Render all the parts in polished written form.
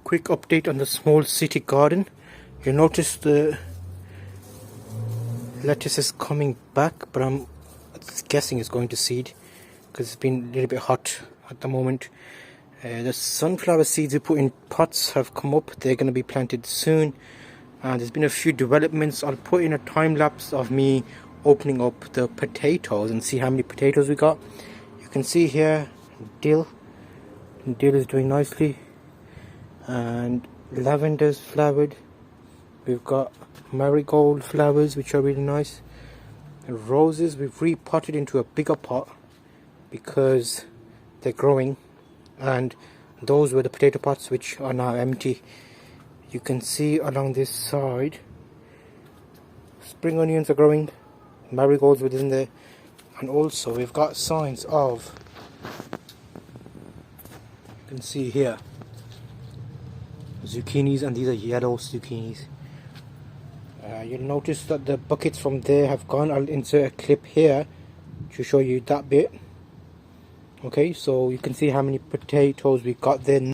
Quick update on the small city garden. You notice the lettuce is coming back, but I'm guessing it's going to seed because it's been a little bit hot at the moment. The sunflower seeds we put in pots have come up. They're going to be planted soon. And there's been a few developments. I'll put in a time lapse of me opening up the potatoes and see how many potatoes we got. You can see here dill. Dill is doing nicely. And lavender's flowered. We've got marigold flowers, which are really nice. And roses we've repotted into a bigger pot because they're growing. And those were the potato pots, which are now empty. You can see along this side spring onions are growing, marigolds within there, and also we've got signs of, you can see here, zucchinis, and these are yellow zucchinis. You'll notice that the buckets from there have gone. I'll insert a clip here to show you that bit. Okay, so you can see how many potatoes we got there.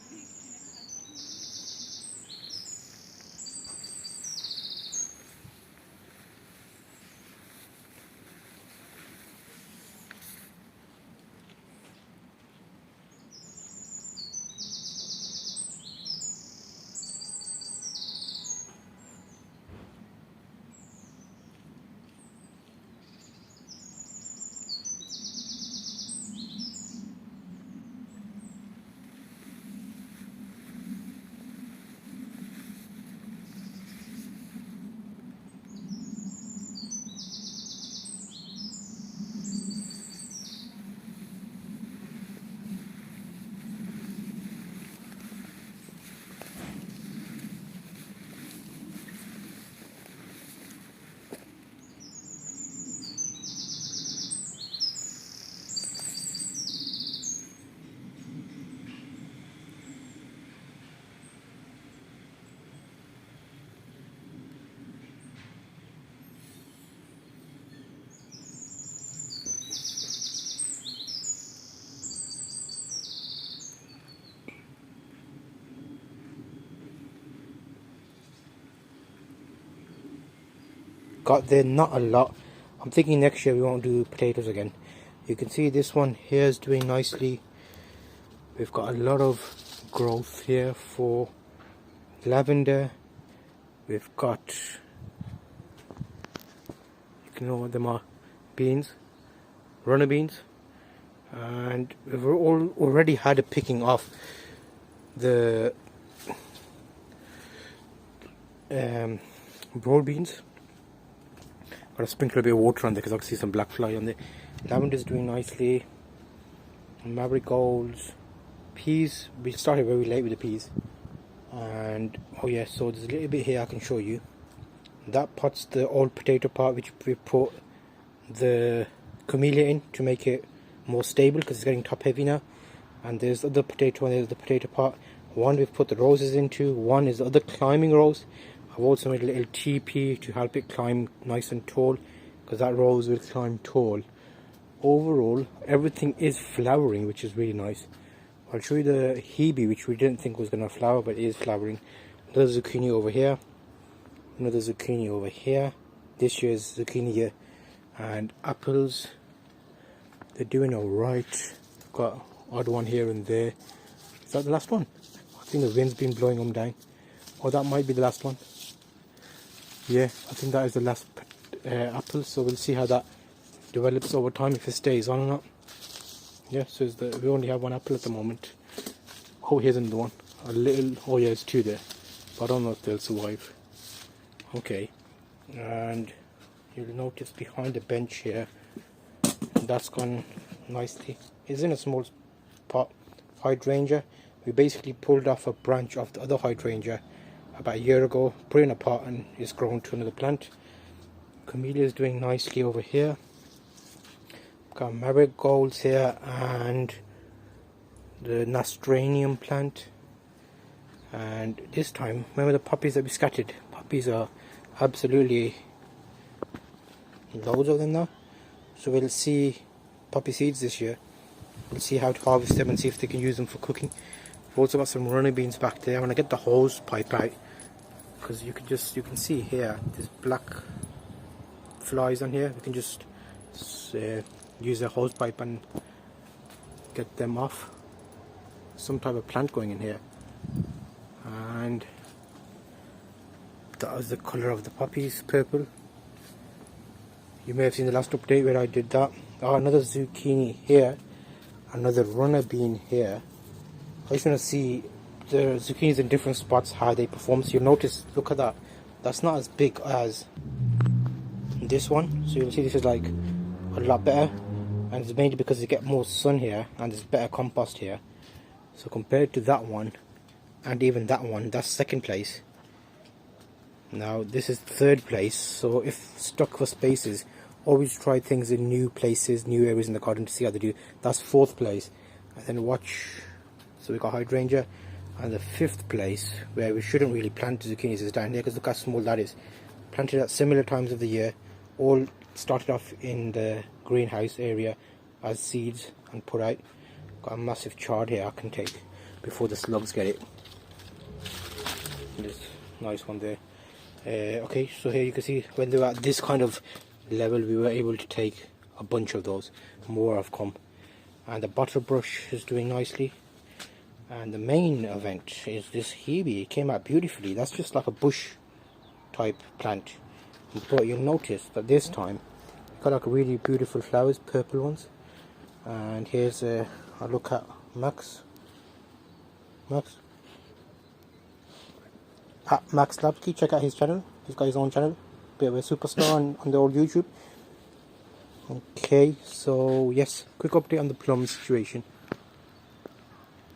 Got there, not a lot. I'm thinking next year we won't do potatoes again. You can see this one here is doing nicely. We've got a lot of growth here for lavender. We've got, you can know what them are, beans, runner beans, and we've already had a picking off the broad beans. Got to sprinkle a bit of water on there because I can see some black fly on there. Lavender is doing nicely. Marigolds, peas. We started very late with the peas. And oh yeah, so there's a little bit here I can show you. That pot's the old potato pot which we put the camellia in to make it more stable because it's getting top heavy now. And there's the other potato and there's the potato pot. One we've put the roses into. One is the other climbing rose. I've also made a little teepee to help it climb nice and tall because that rose will climb tall. Overall, everything is flowering, which is really nice. I'll show you the hebe, which we didn't think was going to flower, but it is flowering. Another zucchini over here. Another zucchini over here. This year's zucchini here. And apples, they're doing alright. Got odd one here and there. Is that the last one? I think the wind's been blowing them down. Oh, that might be the last one. Yeah, I think that is the last apple, so we'll see how that develops over time, if it stays on or not. Yeah, so we only have one apple at the moment. Oh, here's another one. A little, oh yeah, it's two there. But I don't know if they'll survive. Okay, and you'll notice behind the bench here, that's gone nicely. It's in a small pot, hydrangea. We basically pulled off a branch of the other hydrangea about a year ago, put it in a pot, and it's grown to another plant. Camellia is doing nicely over here. Got marigolds here and the nasturtium plant. And this time, remember the poppies that we scattered? Poppies are absolutely loads of them now. So we'll see poppy seeds this year. We'll see how to harvest them and see if they can use them for cooking. We've also got some runner beans back there. I'm gonna get the hose pipe out because you can see here there's black flies on here. We can just use a hose pipe and get them off. Some type of plant going in here, and that was the colour of the poppies, purple. You may have seen the last update where I did that. Oh, another zucchini here, another runner bean here. I just want to see the zucchinis in different spots, how they perform. So you'll notice, look at that, that's not as big as this one. So you'll see this is like a lot better, and it's mainly because they get more sun here and there's better compost here. So compared to that one and even that one, that's second place. Now this is third place. So if stuck for spaces, always try things in new places, new areas in the garden to see how they do. That's fourth place. And then watch, so we got hydrangea. And the fifth place, where we shouldn't really plant zucchinis, is down here, because look how small that is. Planted at similar times of the year, all started off in the greenhouse area as seeds and put out. Got a massive chard here I can take before the slugs get it. This nice one there. Okay, so here you can see when they were at this kind of level, we were able to take a bunch of those. More have come, and the bottle brush is doing nicely. And the main event is this hebe. It came out beautifully. That's just like a bush type plant, but you'll notice that this time it got like really beautiful flowers, purple ones. And here's a look at Max Lapsky. Check out his channel. He's got his own channel, bit of a superstar on the old YouTube. Okay, so yes, quick update on the plum situation.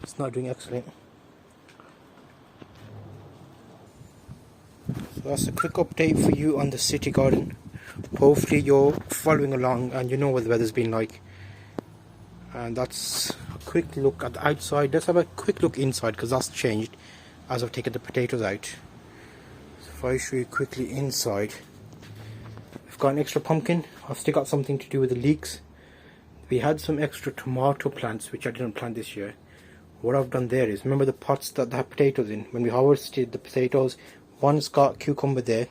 It's not doing excellent. So that's a quick update for you on the city garden. Hopefully you're following along and you know what the weather's been like. And that's a quick look at the outside. Let's have a quick look inside, because that's changed as I've taken the potatoes out. So if I show you quickly inside, we've got an extra pumpkin. I've still got something to do with the leeks. We had some extra tomato plants which I didn't plant this year. What I've done there is, remember the pots that they have potatoes in? When we harvested the potatoes, one's got cucumber there.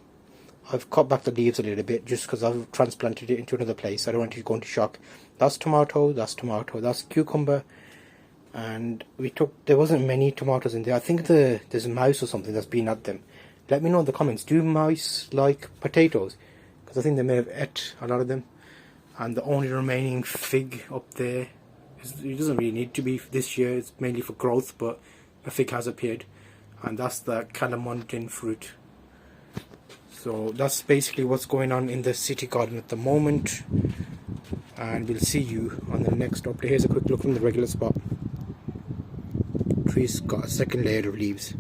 I've cut back the leaves a little bit just because I've transplanted it into another place. I don't want it to go into shock. That's tomato, that's cucumber. And there wasn't many tomatoes in there. I think there's a mouse or something that's been at them. Let me know in the comments, do mice like potatoes? Because I think they may have ate a lot of them. And the only remaining fig up there, it doesn't really need to be this year, it's mainly for growth, but a fig has appeared. And that's the calamantin fruit. So that's basically what's going on in the city garden at the moment. And we'll see you on the next update. Here's a quick look from the regular spot. Tree's got a second layer of leaves.